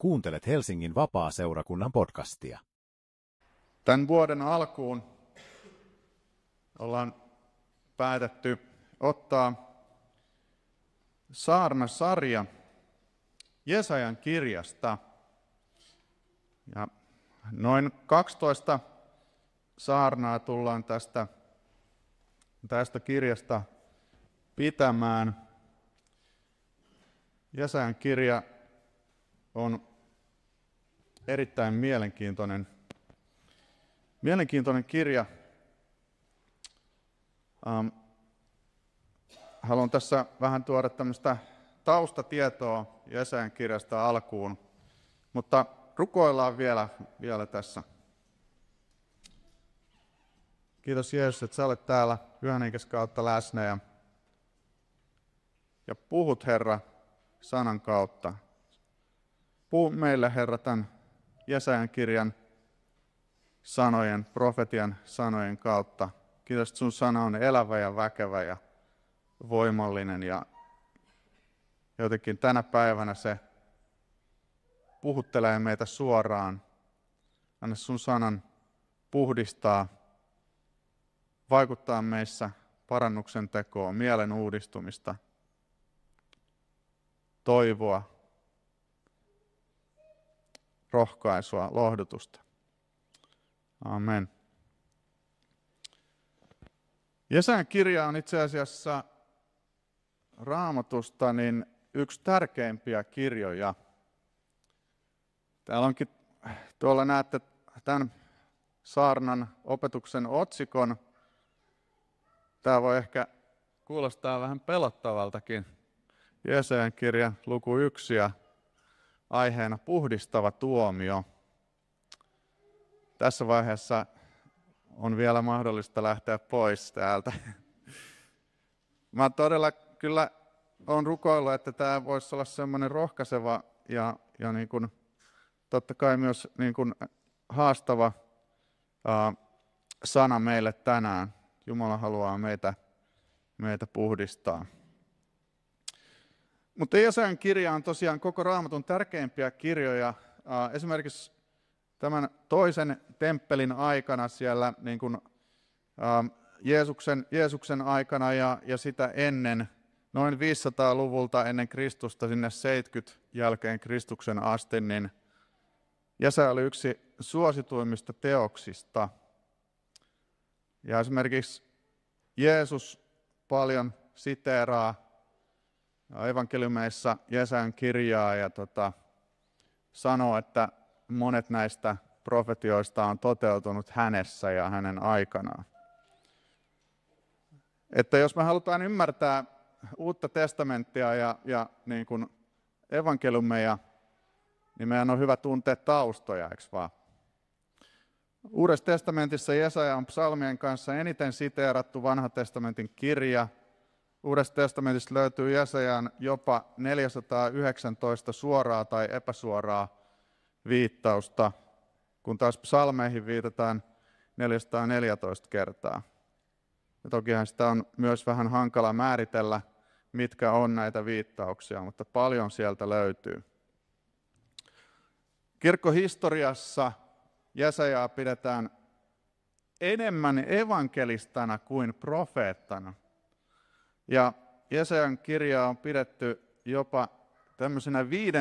Kuuntelet Helsingin Vapaa-seurakunnan podcastia. Tämän vuoden alkuun ollaan päätetty ottaa saarnasarja Jesajan kirjasta. Ja noin 12 saarnaa tullaan tästä kirjasta pitämään. Jesajan kirja on erittäin mielenkiintoinen kirja. Haluan tässä vähän tuoda tämmöistä taustatietoa Jesajan kirjasta alkuun, mutta rukoillaan vielä tässä. Kiitos Jeesus, että sä olet täällä Pyhän Henkesi kautta läsnä ja puhut, Herra, sanan kautta. Puhu meille, Herra, tämän Jesajan kirjan sanojen, profetian sanojen kautta. Kiitos, että sun sana on elävä ja väkevä ja voimallinen ja jotenkin tänä päivänä se puhuttelee meitä suoraan. Anna sun sanan puhdistaa, vaikuttaa meissä parannuksen tekoon, mielen uudistumista, toivoa, rohkaisua, lohdutusta. Amen. Jesajan kirja on itse asiassa Raamatusta niin yksi tärkeimpiä kirjoja. Täällä onkin, tuolla näette tämän saarnan opetuksen otsikon. Tämä voi ehkä kuulostaa vähän pelottavaltakin. Jesajan kirja luku 1 ja aiheena puhdistava tuomio. Tässä vaiheessa on vielä mahdollista lähteä pois täältä. Mä todella kyllä olen rukoillut, että tämä voisi olla semmoinen rohkaiseva ja niin kuin, totta kai myös niin kuin haastava sana meille tänään. Jumala haluaa meitä puhdistaa. Mutta Jesajan kirja on tosiaan koko Raamatun tärkeimpiä kirjoja. Esimerkiksi tämän toisen temppelin aikana siellä niin kuin, Jeesuksen aikana ja sitä ennen, noin 500-luvulta ennen Kristusta sinne 70 jälkeen Kristuksen asti, niin Jesaja oli yksi suosituimmista teoksista. Ja esimerkiksi Jeesus paljon siteeraa evankeliumeissa Jesajan kirjaa ja sanoo, että monet näistä profetioista on toteutunut hänessä ja hänen aikanaan. Että jos me halutaan ymmärtää Uutta testamenttia ja niin kuin evankeliumeja, niin meidän on hyvä tuntea taustoja, eikö vaan? Uudessa testamentissa Jesaja on psalmien kanssa eniten siteerattu vanhan testamentin kirja. Uudesta testamentista löytyy Jesajan jopa 419 suoraa tai epäsuoraa viittausta, kun taas psalmeihin viitataan 414 kertaa. Ja tokihan sitä on myös vähän hankala määritellä, mitkä on näitä viittauksia, mutta paljon sieltä löytyy. Kirkkohistoriassa Jesajaa pidetään enemmän evankelistana kuin profeettana. Ja Jesajan kirjaa on pidetty jopa tämmöisenä 5.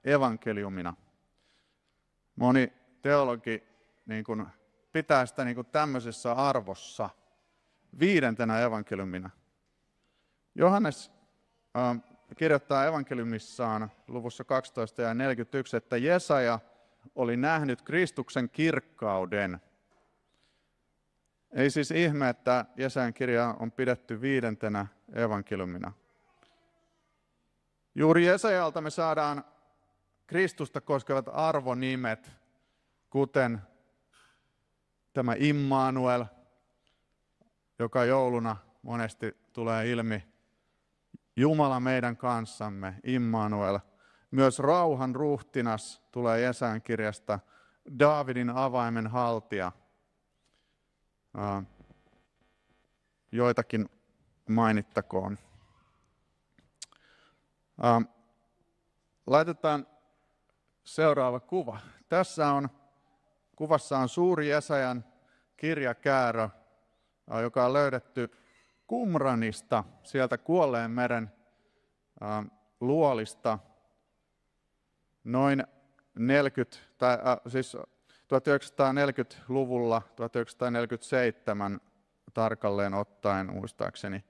evankeliumina. Moni teologi niin kuin pitää sitä niin kuin tämmöisessä arvossa 5. evankeliumina. Johannes kirjoittaa evankeliumissaan luvussa 12 ja 41, että Jesaja oli nähnyt Kristuksen kirkkauden. Ei siis ihme, että Jesajan kirja on pidetty 5. evankeliumina. Juuri Jesajalta me saadaan Kristusta koskevat arvonimet, kuten tämä Immanuel, joka jouluna monesti tulee ilmi. Jumala meidän kanssamme, Immanuel. Myös rauhan ruhtinas tulee Jesajan kirjasta, Daavidin avaimen haltija. Joitakin mainittakoon. Laitetaan seuraava kuva. Kuvassa on suuri Jesajan kirjakäärö, joka on löydetty Qumranista, sieltä Kuolleen meren luolista noin 1940-luvulla, 1947 tarkalleen ottaen muistaakseni.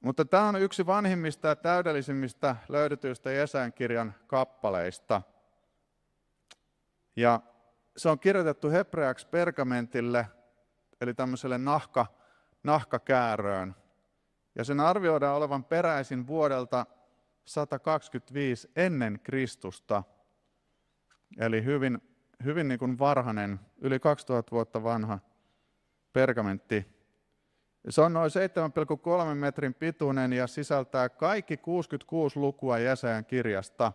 Mutta tämä on yksi vanhimmista ja täydellisimmistä löydetyistä Jesajan kirjan kappaleista. Ja se on kirjoitettu hebreaksi pergamentille, eli tämmöiselle nahkakääröön. Ja sen arvioidaan olevan peräisin vuodelta 125 ennen Kristusta, eli hyvin niin kuin varhainen, yli 2000 vuotta vanha pergamentti. Se on noin 7,3 metrin pituinen ja sisältää kaikki 66 lukua Jesajan kirjasta.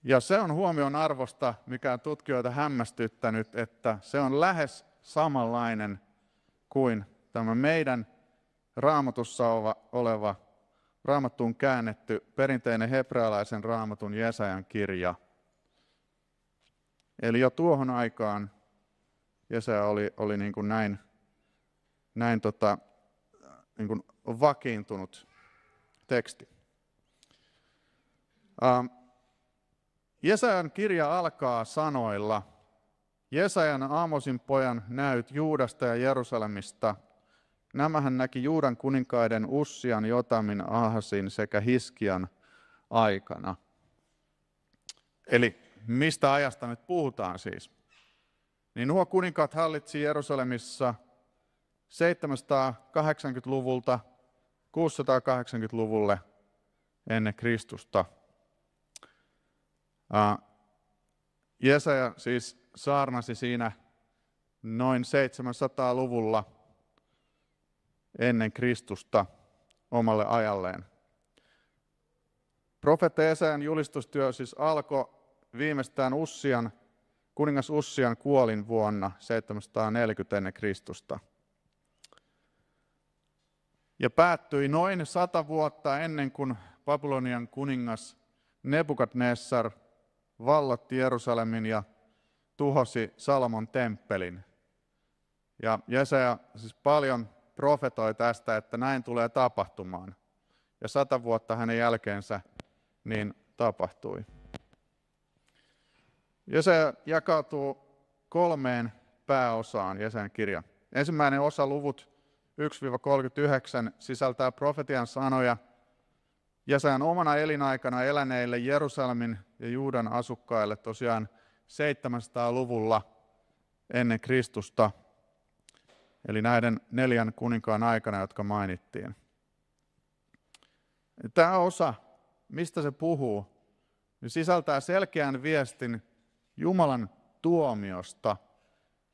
Ja se on huomion arvosta, mikä on tutkijoita hämmästyttänyt, että se on lähes samanlainen kuin tämä meidän Raamatussa oleva, Raamattuun käännetty perinteinen hebrealaisen Raamatun Jesajan kirja. Eli jo tuohon aikaan Jesaja oli niin kuin näin niin kuin vakiintunut teksti. Jesajan kirja alkaa sanoilla: Jesajan Aamosin pojan näyt Juudasta ja Jerusalemista. Nämähän näki Juudan kuninkaiden Ussian, Jotamin, Ahasin sekä Hiskian aikana. Eli mistä ajasta nyt puhutaan siis? Niin nuo kuninkaat hallitsi Jerusalemissa 780-luvulta 680-luvulle ennen Kristusta. Jesaja siis saarnasi siinä noin 700-luvulla ennen Kristusta omalle ajalleen. Profeetta Jesajan julistustyö siis alkoi viimeistään kuningas Ussian kuolin vuonna 740 ennen Kristusta. Ja päättyi noin 100 vuotta ennen kuin Babylonian kuningas Nebukadnessar vallotti Jerusalemin ja tuhosi Salomon temppelin. Ja Jesaja siis paljon profetoi tästä, että näin tulee tapahtumaan. Ja 100 vuotta hänen jälkeensä niin tapahtui. Jesaja jakautuu 3 pääosaan, Jesajan kirja. Ensimmäinen osa, luvut 1-39, sisältää profetian sanoja Jesajan omana elinaikana eläneille Jerusalemin ja Juudan asukkaille tosiaan 700-luvulla ennen Kristusta, eli näiden 4 kuninkaan aikana, jotka mainittiin. Tämä osa, mistä se puhuu, niin sisältää selkeän viestin Jumalan tuomiosta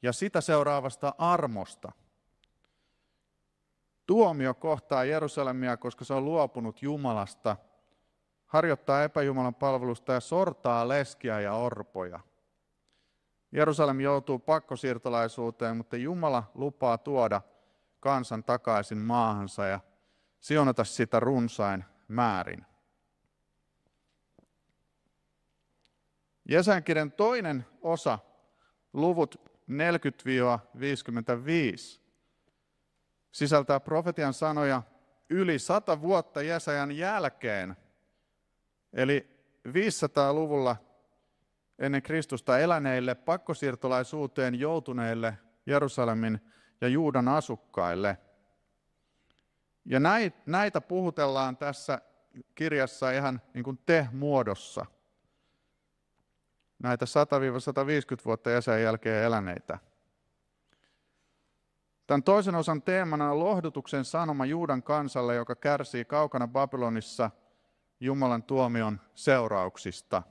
ja sitä seuraavasta armosta. Tuomio kohtaa Jerusalemia, koska se on luopunut Jumalasta, harjoittaa epäjumalan palvelusta ja sortaa leskiä ja orpoja. Jerusalem joutuu pakkosiirtolaisuuteen, mutta Jumala lupaa tuoda kansan takaisin maahansa ja siunata sitä runsain määrin. Jesajan kirjan toinen osa, luvut 40-55, sisältää profetian sanoja yli 100 vuotta Jesajan jälkeen, eli 500-luvulla ennen Kristusta eläneille pakkosiirtolaisuuteen joutuneille Jerusalemin ja Juudan asukkaille. Ja näitä puhutellaan tässä kirjassa ihan niin kuin te-muodossa. Näitä 100-150 vuotta Jesajan jälkeen eläneitä. Tämän toisen osan teemana on lohdutuksen sanoma Juudan kansalle, joka kärsii kaukana Babylonissa Jumalan tuomion seurauksista.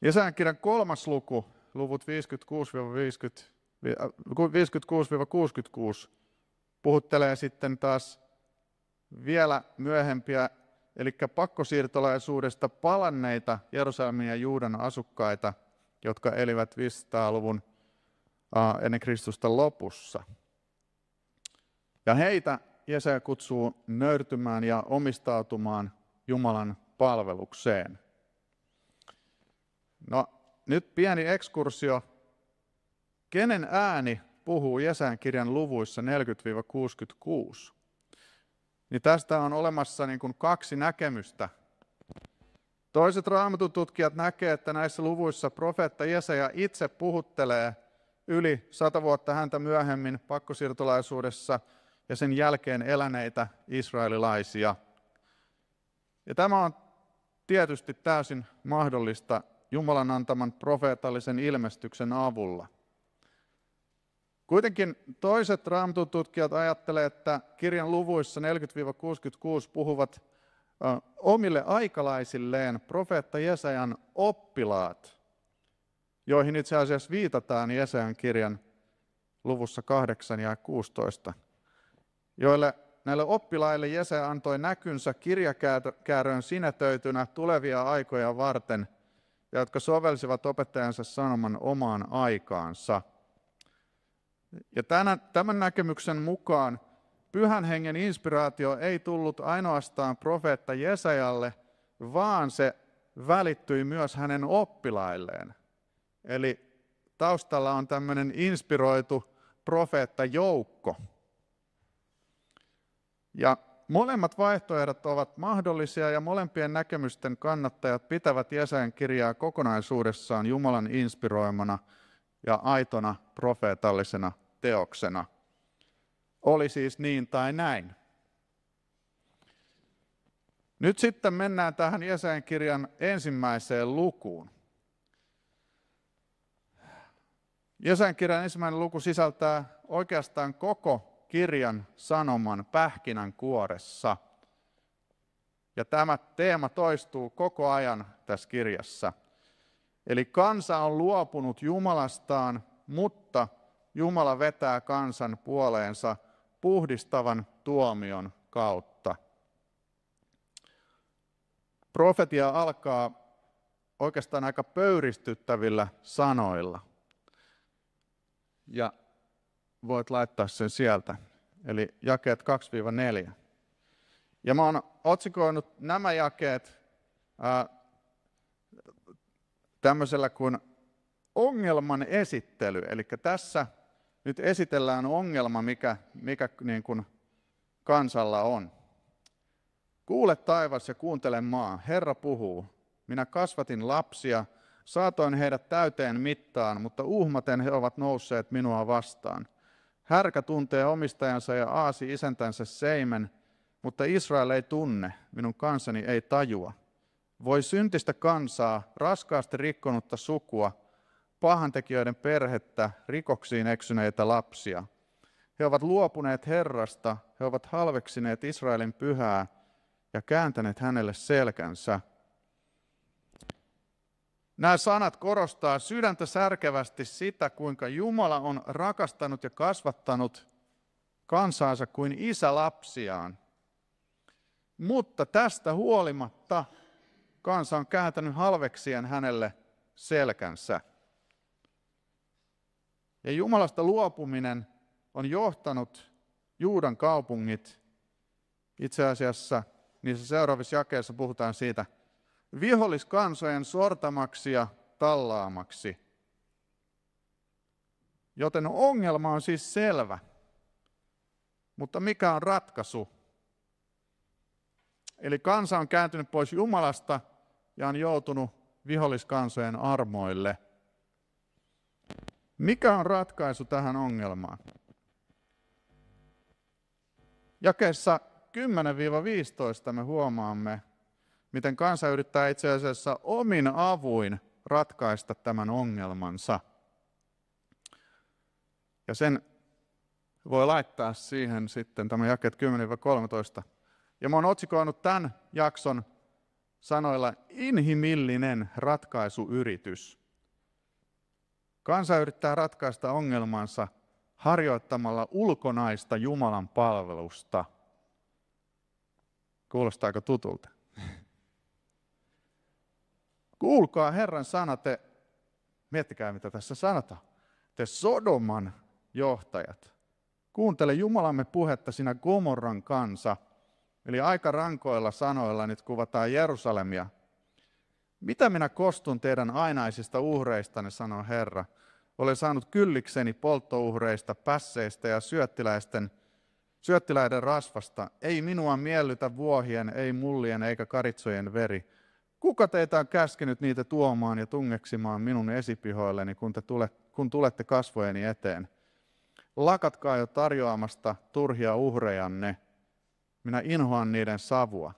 Jesajan kirjan 3. luku, luvut 56-66, puhuttelee sitten taas vielä myöhempiä, eli pakkosiirtolaisuudesta palanneita Jerusalemin ja Juudan asukkaita, jotka elivät 500-luvun ennen Kristusta lopussa. Ja heitä Jesaja kutsuu nöyrtymään ja omistautumaan Jumalan palvelukseen. No, nyt pieni ekskursio. Kenen ääni puhuu Jesajan kirjan luvuissa 40-66? Niin tästä on olemassa niin kuin kaksi näkemystä. Toiset Raamatun tutkijat näkevät, että näissä luvuissa profeetta Jesaja itse puhuttelee yli 100 vuotta häntä myöhemmin pakkosiirtolaisuudessa ja sen jälkeen eläneitä israelilaisia. Ja tämä on tietysti täysin mahdollista Jumalan antaman profeetallisen ilmestyksen avulla. Kuitenkin toiset Raamatun tutkijat ajattelevat, että kirjan luvuissa 40-66 puhuvat omille aikalaisilleen profeetta Jesajan oppilaat, joihin itse asiassa viitataan Jesajan kirjan luvussa 8 ja 16, näille oppilaille Jesaja antoi näkynsä kirjakääröön sinetöitynä tulevia aikoja varten, ja jotka sovelsivat opettajansa sanoman omaan aikaansa. Ja tämän näkemyksen mukaan Pyhän Hengen inspiraatio ei tullut ainoastaan profeetta Jesajalle, vaan se välittyi myös hänen oppilailleen. Eli taustalla on tämmöinen inspiroitu profeettajoukko. Ja molemmat vaihtoehdot ovat mahdollisia ja molempien näkemysten kannattajat pitävät Jesajan kirjaa kokonaisuudessaan Jumalan inspiroimana ja aitona profeetallisena teoksena. Oli siis niin tai näin. Nyt sitten mennään tähän Jesajan kirjan ensimmäiseen lukuun. Jesajan kirjan ensimmäinen luku sisältää oikeastaan koko kirjan sanoman pähkinänkuoressa. Ja tämä teema toistuu koko ajan tässä kirjassa. Eli kansa on luopunut Jumalastaan, mutta Jumala vetää kansan puoleensa puhdistavan tuomion kautta. Profetia alkaa oikeastaan aika pöyristyttävillä sanoilla. Ja voit laittaa sen sieltä, eli jakeet 2-4. Ja mä oon otsikoinut nämä jakeet tämmöisellä kuin ongelman esittely. Eli tässä nyt esitellään ongelma, mikä niin kuin kansalla on. Kuule taivas ja kuuntele maa, Herra puhuu. Minä kasvatin lapsia, saatoin heidät täyteen mittaan, mutta uhmaten he ovat nousseet minua vastaan. Härkä tuntee omistajansa ja aasi isäntänsä seimen, mutta Israel ei tunne, minun kansani ei tajua. Voi syntistä kansaa, raskaasti rikkonutta sukua, pahantekijöiden perhettä, rikoksiin eksyneitä lapsia. He ovat luopuneet Herrasta, he ovat halveksineet Israelin pyhää ja kääntäneet hänelle selkänsä. Nämä sanat korostaa sydäntä särkevästi sitä, kuinka Jumala on rakastanut ja kasvattanut kansaansa kuin isä lapsiaan. Mutta tästä huolimatta kansa on kääntänyt halveksien hänelle selkänsä. Ja Jumalasta luopuminen on johtanut Juudan kaupungit, itse asiassa niissä seuraavissa jakeissa puhutaan siitä, viholliskansojen sortamaksi ja tallaamaksi. Joten ongelma on siis selvä. Mutta mikä on ratkaisu? Eli kansa on kääntynyt pois Jumalasta ja on joutunut viholliskansojen armoille. Mikä on ratkaisu tähän ongelmaan? Jakeessa 10-15 me huomaamme, miten kansa yrittää itse asiassa omin avuin ratkaista tämän ongelmansa. Ja sen voi laittaa siihen sitten tämä jakeet 10-13. Ja mä oon otsikoinut tämän jakson sanoilla inhimillinen ratkaisuyritys. Kansa yrittää ratkaista ongelmansa harjoittamalla ulkonaista Jumalan palvelusta. Kuulostaako tutulta? Kuulkaa Herran sana, miettikää mitä tässä sanotaan, te Sodoman johtajat. Kuuntele Jumalamme puhetta, sinä Gomorran kansa. Eli aika rankoilla sanoilla nyt kuvataan Jerusalemia. Mitä minä kostun teidän ainaisista uhreistanne, sanoo Herra. Olen saanut kyllikseni polttouhreista, pässeistä ja syöttiläiden rasvasta. Ei minua miellytä vuohien, ei mullien eikä karitsojen veri. Kuka teitä on käskenyt niitä tuomaan ja tungeksimaan minun esipihoilleni, kun tulette kasvojeni eteen? Lakatkaa jo tarjoamasta turhia uhrejanne. Minä inhoan niiden savua.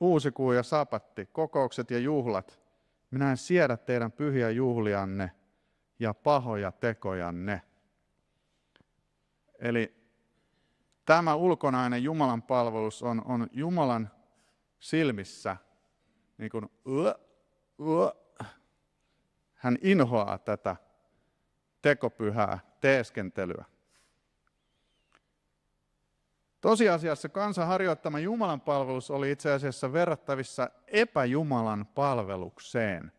Uusikuu ja sapatti, kokoukset ja juhlat. Minä en siedä teidän pyhiä juhlianne ja pahoja tekojanne. Eli tämä ulkonainen Jumalan palvelus on Jumalan silmissä niin kuin, hän inhoaa tätä tekopyhää teeskentelyä. Tosiasiassa kansan harjoittama Jumalan palvelus oli itse asiassa verrattavissa epäjumalan palvelukseen.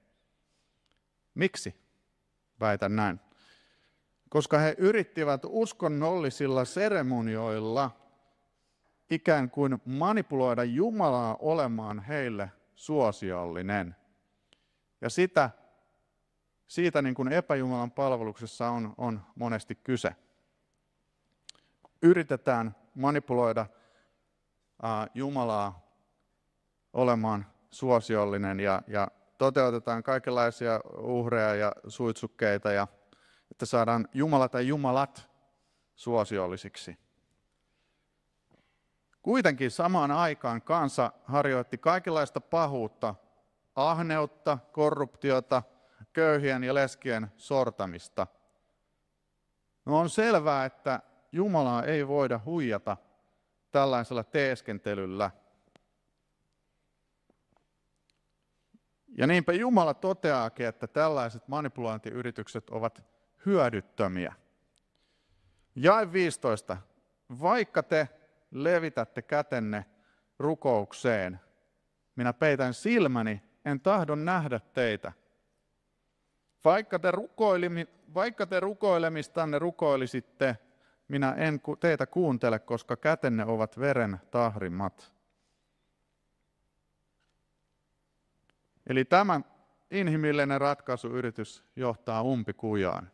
Miksi? Väitän näin. Koska he yrittivät uskonnollisilla seremonioilla ikään kuin manipuloida Jumalaa olemaan heille suosiollinen. Ja siitä niin kuin epäjumalan palveluksessa on monesti kyse. Yritetään manipuloida Jumalaa olemaan suosiollinen ja toteutetaan kaikenlaisia uhreja ja suitsukkeita, ja että saadaan Jumala tai jumalat suosiollisiksi. Kuitenkin samaan aikaan kansa harjoitti kaikenlaista pahuutta, ahneutta, korruptiota, köyhien ja leskien sortamista. No on selvää, että Jumalaa ei voida huijata tällaisella teeskentelyllä. Ja niinpä Jumala toteaakin, että tällaiset manipulointiyritykset ovat hyödyttömiä. Jae 15. Vaikka te levitätte kätenne rukoukseen, minä peitän silmäni, en tahdo nähdä teitä. Vaikka te rukoilemistanne rukoilisitte, minä en teitä kuuntele, koska kätenne ovat veren tahrimat. Eli tämä inhimillinen ratkaisuyritys johtaa umpikujaan.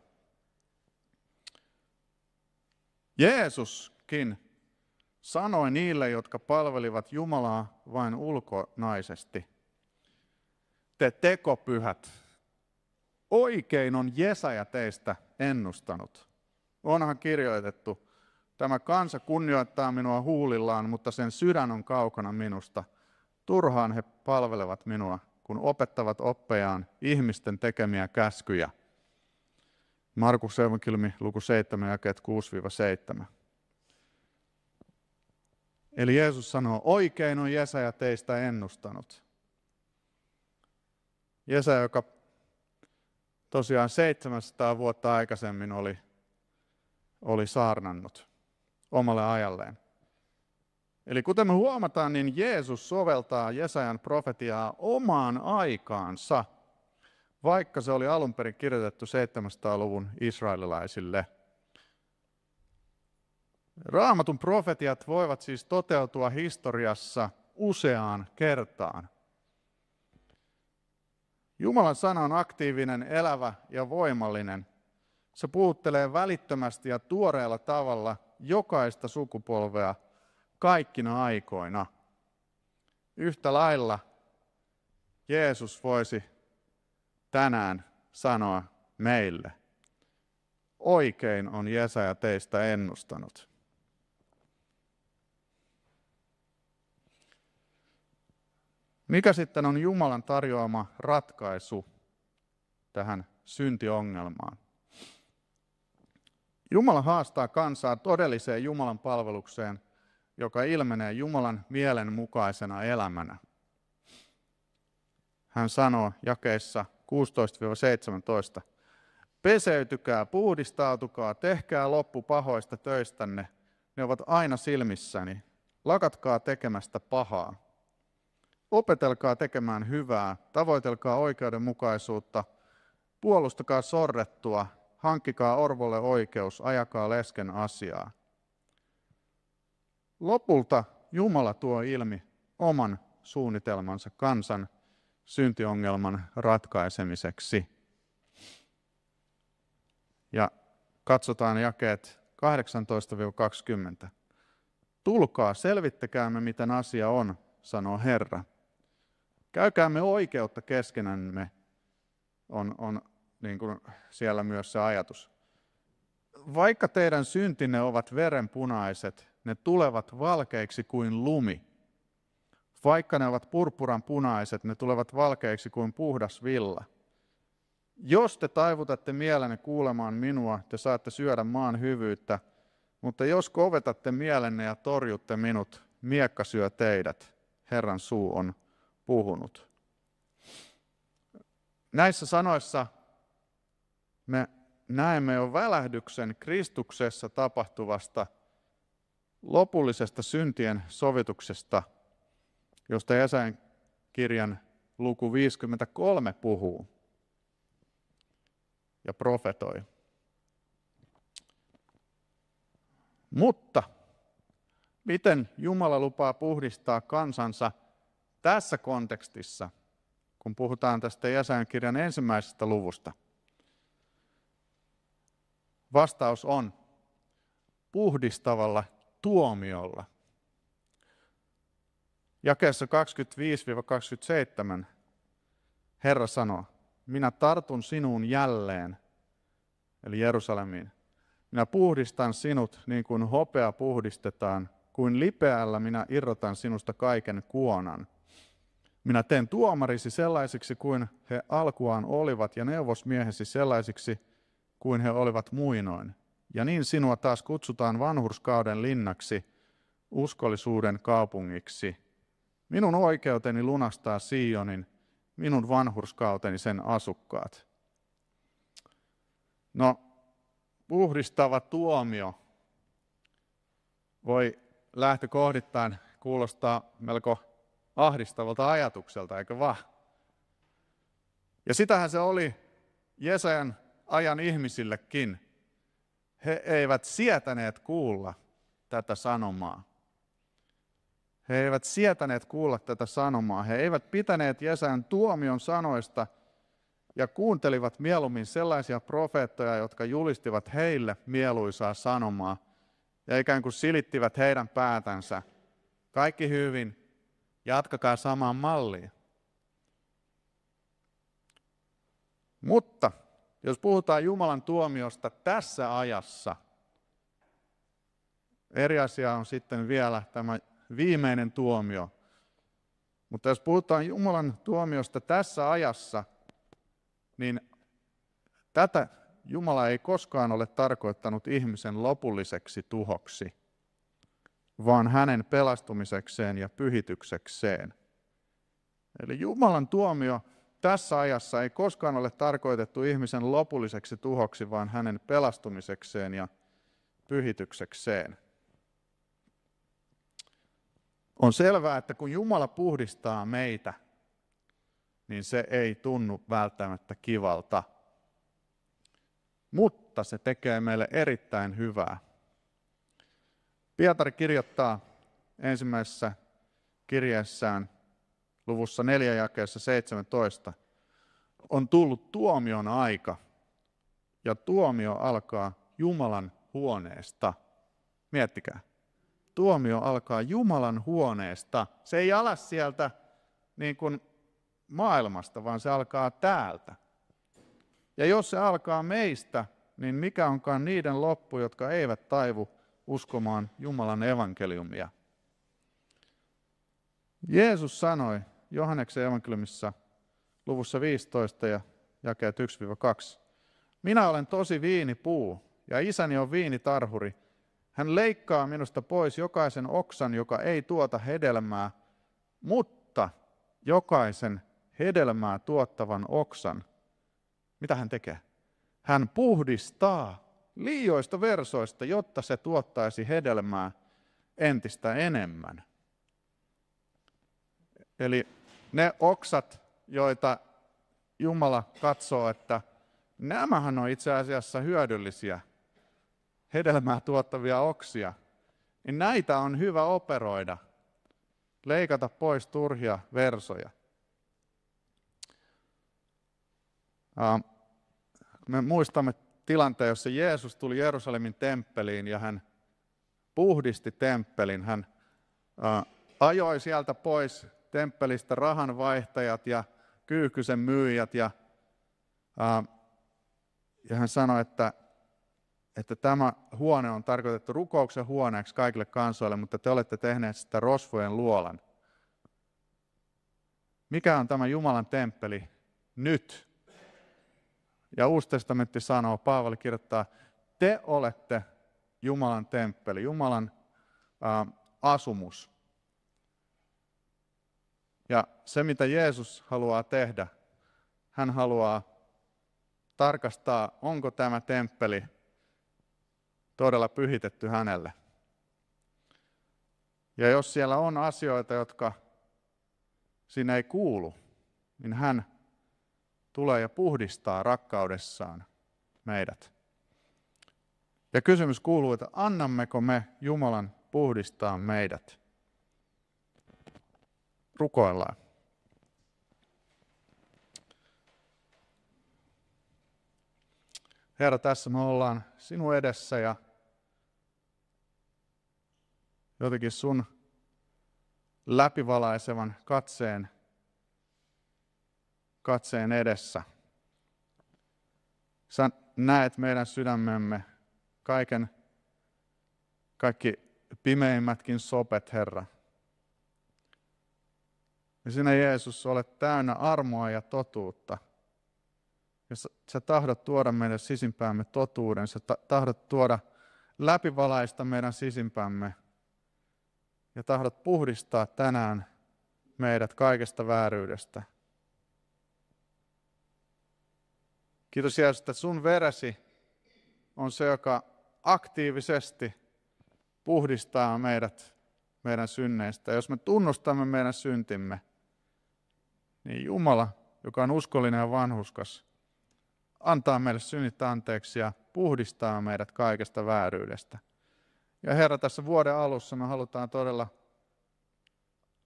Jeesuskin sanoi niille, jotka palvelivat Jumalaa vain ulkonaisesti: te tekopyhät, oikein on Jesaja teistä ennustanut. Onhan kirjoitettu, tämä kansa kunnioittaa minua huulillaan, mutta sen sydän on kaukana minusta. Turhaan he palvelevat minua, kun opettavat oppejaan ihmisten tekemiä käskyjä. Markuksen evankeliumi, luku 7, jakeet 6-7. Eli Jeesus sanoo, oikein on Jesaja teistä ennustanut. Jesaja, joka tosiaan 700 vuotta aikaisemmin oli saarnannut omalle ajalleen. Eli kuten me huomataan, niin Jeesus soveltaa Jesajan profetiaa omaan aikaansa, vaikka se oli alun perin kirjoitettu 700-luvun israelilaisille. Raamatun profetiat voivat siis toteutua historiassa useaan kertaan. Jumalan sana on aktiivinen, elävä ja voimallinen. Se puhuttelee välittömästi ja tuoreella tavalla jokaista sukupolvea kaikkina aikoina. Yhtä lailla Jeesus voisi tänään sanoa meille: oikein on Jesaja teistä ennustanut. Mikä sitten on Jumalan tarjoama ratkaisu tähän syntiongelmaan? Jumala haastaa kansaa todelliseen Jumalan palvelukseen, joka ilmenee Jumalan mielen mukaisena elämänä. Hän sanoo jakeissa 16-17, peseytykää, puhdistautukaa, tehkää loppu pahoista töistänne, ne ovat aina silmissäni, lakatkaa tekemästä pahaa. Opetelkaa tekemään hyvää, tavoitelkaa oikeudenmukaisuutta, puolustakaa sorrettua, hankkikaa orvolle oikeus, ajakaa lesken asiaa. Lopulta Jumala tuo ilmi oman suunnitelmansa kansan syntiongelman ratkaisemiseksi. Ja katsotaan jakeet 18-20. Tulkaa, selvittäkäämme, miten asia on, sanoo Herra. Käykäämme oikeutta keskenämme, on niin kuin siellä myös se ajatus. Vaikka teidän syntinne ovat verenpunaiset, ne tulevat valkeiksi kuin lumi. Vaikka ne ovat purppuran punaiset, ne tulevat valkeiksi kuin puhdas villa. Jos te taivutatte mielenne kuulemaan minua, te saatte syödä maan hyvyyttä, mutta jos kovetatte mielenne ja torjutte minut, miekka syö teidät. Herran suu on puhunut. Näissä sanoissa me näemme jo välähdyksen Kristuksessa tapahtuvasta lopullisesta syntien sovituksesta, josta Jesajan kirjan luku 53 puhuu ja profetoi. Mutta miten Jumala lupaa puhdistaa kansansa tässä kontekstissa, kun puhutaan tästä Jesajan kirjan 1. luvusta? Vastaus on puhdistavalla tuomiolla. Jakeessa 25-27 Herra sanoo, minä tartun sinuun jälleen, eli Jerusalemiin. Minä puhdistan sinut niin kuin hopea puhdistetaan, kuin lipeällä minä irrotan sinusta kaiken kuonan. Minä teen tuomarisi sellaisiksi kuin he alkuaan olivat ja neuvosmiehesi sellaisiksi kuin he olivat muinoin. Ja niin sinua taas kutsutaan vanhurskauden linnaksi, uskollisuuden kaupungiksi. Minun oikeuteni lunastaa Sionin, minun vanhurskauteni sen asukkaat. No, puhdistava tuomio voi lähtökohdittain kuulostaa melko ahdistavalta ajatukselta, eikö vaan? Ja sitähän se oli Jesajan ajan ihmisillekin. He eivät sietäneet kuulla tätä sanomaa. He eivät sietäneet kuulla tätä sanomaa. He eivät pitäneet Jesajan tuomion sanoista ja kuuntelivat mieluummin sellaisia profeettoja, jotka julistivat heille mieluisaa sanomaa ja ikään kuin silittivät heidän päätänsä. Kaikki hyvin, jatkakaa samaan malliin. Mutta jos puhutaan Jumalan tuomiosta tässä ajassa, eri asia on sitten vielä tämä viimeinen tuomio. Mutta jos puhutaan Jumalan tuomiosta tässä ajassa, niin tätä Jumala ei koskaan ole tarkoittanut ihmisen lopulliseksi tuhoksi, vaan hänen pelastumisekseen ja pyhityksekseen. Eli Jumalan tuomio tässä ajassa ei koskaan ole tarkoitettu ihmisen lopulliseksi tuhoksi, vaan hänen pelastumisekseen ja pyhityksekseen. On selvää, että kun Jumala puhdistaa meitä, niin se ei tunnu välttämättä kivalta. Mutta se tekee meille erittäin hyvää. Pietari kirjoittaa ensimmäisessä kirjeessään luvussa 4 jakeessa 17. On tullut tuomion aika, ja tuomio alkaa Jumalan huoneesta. Miettikää. Tuomio alkaa Jumalan huoneesta. Se ei ala sieltä niin kuin maailmasta, vaan se alkaa täältä. Ja jos se alkaa meistä, niin mikä onkaan niiden loppu, jotka eivät taivu uskomaan Jumalan evankeliumia. Jeesus sanoi Johanneksen evankeliumissa luvussa 15 ja jakeet 1-2. Minä olen tosi viinipuu ja isäni on viinitarhuri. Hän leikkaa minusta pois jokaisen oksan, joka ei tuota hedelmää, mutta jokaisen hedelmää tuottavan oksan, mitä hän tekee? Hän puhdistaa liioista versoista, jotta se tuottaisi hedelmää entistä enemmän. Eli ne oksat, joita Jumala katsoo, että nämähän on itse asiassa hyödyllisiä, hedelmää tuottavia oksia, niin näitä on hyvä operoida leikata pois turhia versoja. Me muistamme tilanteen, jossa Jeesus tuli Jerusalemin temppeliin ja hän puhdisti temppelin. Hän ajoi sieltä pois temppelistä rahanvaihtajat ja kyyhkysen myyjät ja hän sanoi, että tämä huone on tarkoitettu rukouksen huoneeksi kaikille kansoille, mutta te olette tehneet sitä rosvojen luolan. Mikä on tämä Jumalan temppeli nyt? Ja Uusi testamentti sanoo, Paavali kirjoittaa, te olette Jumalan temppeli, Jumalan asumus. Ja se, mitä Jeesus haluaa tehdä, hän haluaa tarkastaa, onko tämä temppeli todella pyhitetty hänelle. Ja jos siellä on asioita, jotka sinne ei kuulu, niin hän tulee ja puhdistaa rakkaudessaan meidät. Ja kysymys kuuluu, että annammeko me Jumalan puhdistaa meidät? Rukoillaan. Herra, tässä me ollaan sinun edessä ja jotenkin sun läpivalaisevan katseen edessä. Sä näet meidän sydämemme, kaikki pimeimmätkin sopet, Herra. Ja sinä, Jeesus, olet täynnä armoa ja totuutta. Ja sä tahdot tuoda meidän sisimpäämme totuuden. Sä tahdot tuoda läpivalaista meidän sisimpämme. Ja tahdot puhdistaa tänään meidät kaikesta vääryydestä. Kiitos Jeesus, että sun veresi on se, joka aktiivisesti puhdistaa meidät meidän synneistä. Jos me tunnustamme meidän syntimme, niin Jumala, joka on uskollinen ja vanhurskas, antaa meille synnit anteeksi ja puhdistaa meidät kaikesta vääryydestä. Ja Herra, tässä vuoden alussa me halutaan todella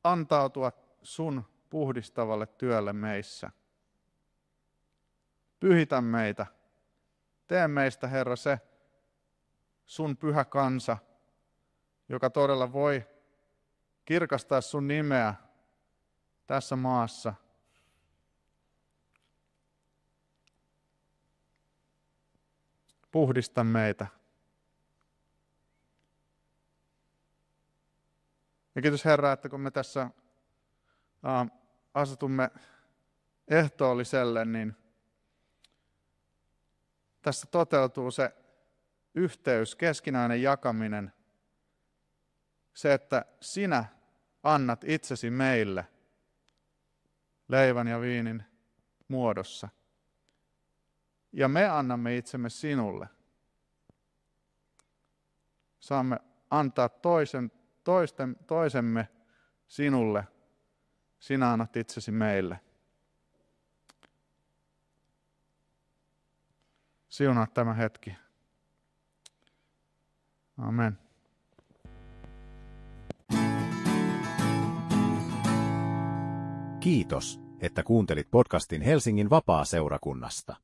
antautua sun puhdistavalle työlle meissä. Pyhitä meitä. Tee meistä, Herra, se sun pyhä kansa, joka todella voi kirkastaa sun nimeä tässä maassa. Puhdista meitä. Ja kiitos Herra, että kun me tässä asetumme ehtoolliselle, niin tässä toteutuu se yhteys, keskinäinen jakaminen, se, että sinä annat itsesi meille leivän ja viinin muodossa. Ja me annamme itsemme sinulle. Saamme antaa toisemme sinulle. Sinä annat itsesi meille. Siunaa tämä hetki. Amen. Kiitos, että kuuntelit podcastin Helsingin Vapaa-seurakunnasta.